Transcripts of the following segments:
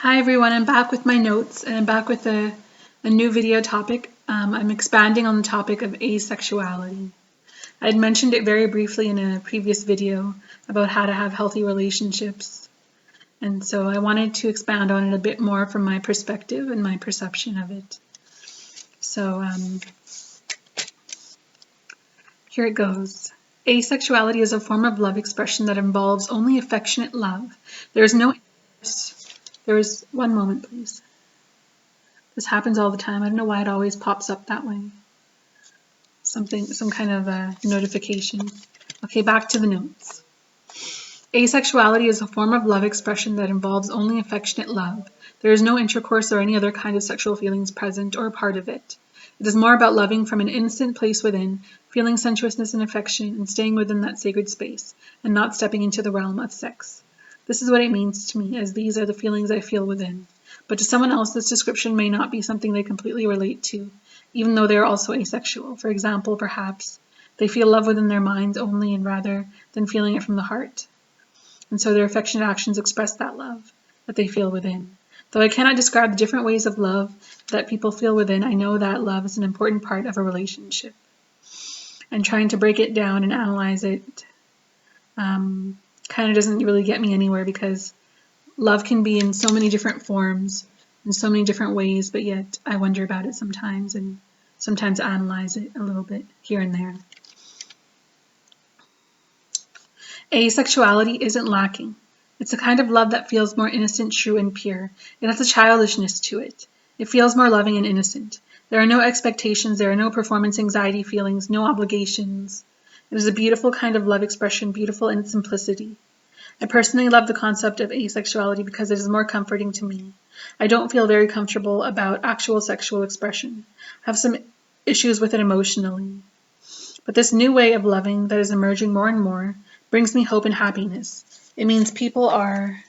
Hi everyone, I'm back with my notes and I'm back with a new video topic. I'm expanding on the topic of asexuality. I had mentioned it very briefly in a previous video about how to have healthy relationships, and so I wanted to expand on it a bit more from my perspective and my perception of it. So here it goes. Asexuality is a form of love expression that involves only affectionate love. There is one moment, please. This happens all the time. I don't know why it always pops up that way. Some kind of a notification. Okay, back to the notes. Asexuality is a form of love expression that involves only affectionate love. There is no intercourse or any other kind of sexual feelings present or a part of it. It is more about loving from an innocent place within, feeling sensuousness and affection, and staying within that sacred space, and not stepping into the realm of sex. This is what it means to me, as these are the feelings I feel within. But to someone else, this description may not be something they completely relate to, even though they are also asexual. For example, perhaps they feel love within their minds only and rather than feeling it from the heart. And so their affectionate actions express that love that they feel within. Though I cannot describe the different ways of love that people feel within, I know that love is an important part of a relationship. And trying to break it down and analyze it kind of doesn't really get me anywhere, because love can be in so many different forms, in so many different ways, but yet I wonder about it sometimes and sometimes analyze it a little bit here and there. Asexuality isn't lacking. It's a kind of love that feels more innocent, true, and pure. It has a childishness to it. It feels more loving and innocent. There are no expectations, there are no performance anxiety feelings, no obligations. It is a beautiful kind of love expression, beautiful in its simplicity. I personally love the concept of asexuality because it is more comforting to me. I don't feel very comfortable about actual sexual expression. I have some issues with it emotionally. But this new way of loving that is emerging more and more brings me hope and happiness. It means people are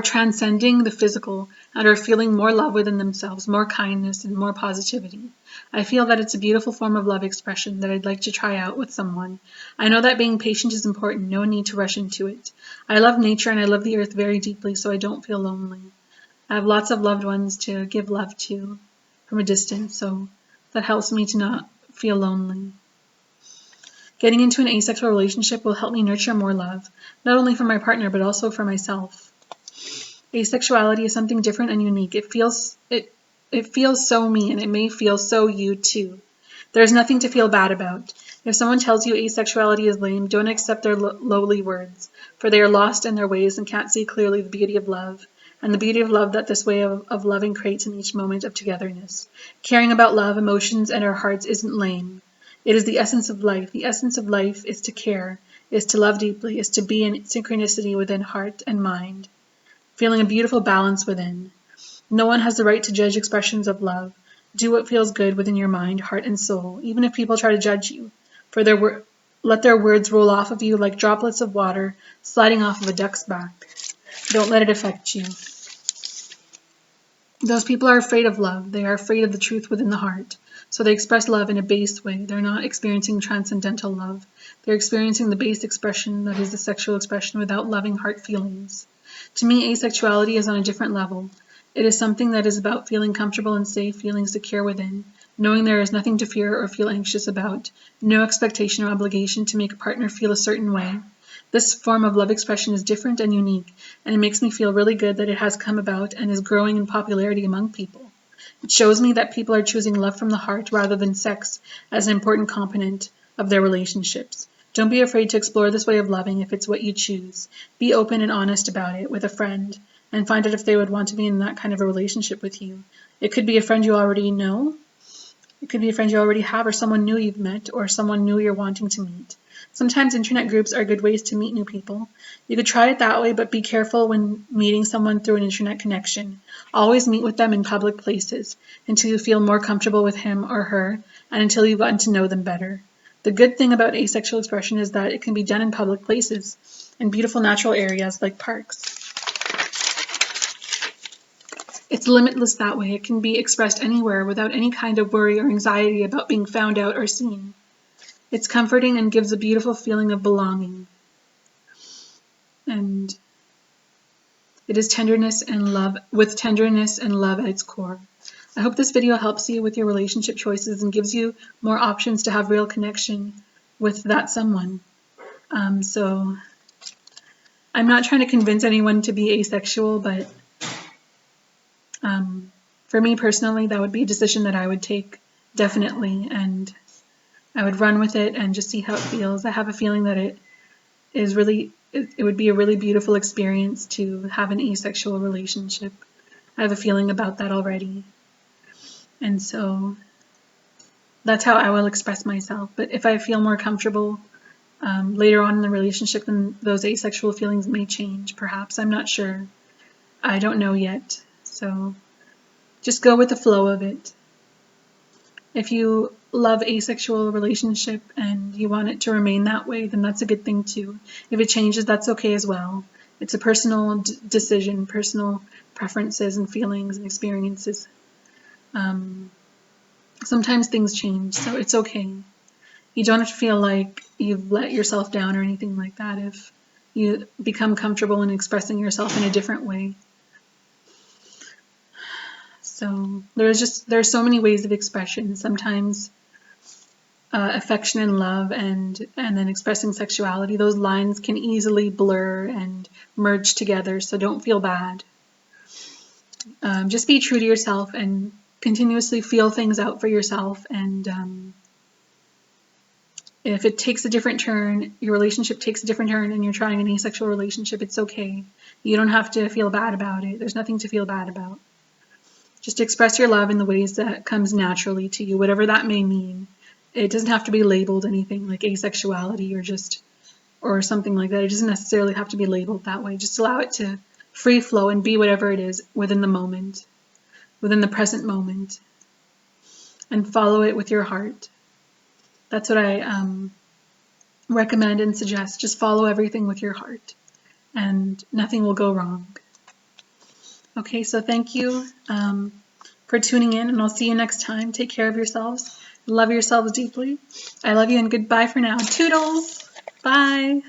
transcending the physical and are feeling more love within themselves, more kindness and more positivity. I feel that it's a beautiful form of love expression that I'd like to try out with someone. I know that being patient is important, no need to rush into it. I love nature and I love the earth very deeply, so I don't feel lonely. I have lots of loved ones to give love to from a distance, so that helps me to not feel lonely. Getting into an asexual relationship will help me nurture more love, not only for my partner, but also for myself. Asexuality is something different and unique. It feels so me, and it may feel so you too. There's nothing to feel bad about. If someone tells you asexuality is lame, don't accept their lowly words, for they are lost in their ways and can't see clearly the beauty of love, and the beauty of love that this way of loving creates in each moment of togetherness. Caring about love, emotions, and our hearts isn't lame. It is the essence of life. The essence of life is to care, is to love deeply, is to be in synchronicity within heart and mind, feeling a beautiful balance within. No one has the right to judge expressions of love. Do what feels good within your mind, heart, and soul, even if people try to judge you, for let their words roll off of you like droplets of water sliding off of a duck's back. Don't let it affect you. Those people are afraid of love. They are afraid of the truth within the heart. So they express love in a base way. They're not experiencing transcendental love. They're experiencing the base expression that is the sexual expression without loving heart feelings. To me, asexuality is on a different level. It is something that is about feeling comfortable and safe, feeling secure within, knowing there is nothing to fear or feel anxious about, no expectation or obligation to make a partner feel a certain way. This form of love expression is different and unique, and it makes me feel really good that it has come about and is growing in popularity among people. It shows me that people are choosing love from the heart rather than sex as an important component of their relationships. Don't be afraid to explore this way of loving if it's what you choose. Be open and honest about it with a friend, and find out if they would want to be in that kind of a relationship with you. It could be a friend you already know. It could be a friend you already have, or someone new you've met, or someone new you're wanting to meet. Sometimes internet groups are good ways to meet new people. You could try it that way, but be careful when meeting someone through an internet connection. Always meet with them in public places until you feel more comfortable with him or her, and until you've gotten to know them better. The good thing about asexual expression is that it can be done in public places, in beautiful natural areas like parks. It's limitless that way. It can be expressed anywhere without any kind of worry or anxiety about being found out or seen. It's comforting and gives a beautiful feeling of belonging. And it is tenderness and love, with tenderness and love at its core. I hope this video helps you with your relationship choices and gives you more options to have real connection with that someone. So I'm not trying to convince anyone to be asexual, but for me personally, that would be a decision that I would take, definitely, and I would run with it and just see how it feels. I have a feeling that it would be a really beautiful experience to have an asexual relationship. I have a feeling about that already. And so that's how I will express myself. But if I feel more comfortable later on in the relationship, then those asexual feelings may change, perhaps. I'm not sure. I don't know yet. So just go with the flow of it. If you love asexual relationship and you want it to remain that way, then that's a good thing too. If it changes, that's okay as well. It's a personal decision, personal preferences and feelings and experiences. Sometimes things change, so it's okay. You don't have to feel like you've let yourself down or anything like that if you become comfortable in expressing yourself in a different way. So there's so many ways of expression. Sometimes affection and love and then expressing sexuality, those lines can easily blur and merge together, so don't feel bad. Just be true to yourself and continuously feel things out for yourself, and if it takes a different turn, your relationship takes a different turn and you're trying an asexual relationship, it's okay. You don't have to feel bad about it. There's nothing to feel bad about. Just express your love in the ways that comes naturally to you, whatever that may mean. It doesn't have to be labeled anything like asexuality or something like that. It doesn't necessarily have to be labeled that way. Just allow it to free flow and be whatever it is within the moment, within the present moment, and follow it with your heart. That's what I recommend and suggest. Just follow everything with your heart and nothing will go wrong. Okay, so thank you for tuning in, and I'll see you next time. Take care of yourselves. Love yourselves deeply. I love you, and goodbye for now. Toodles! Bye!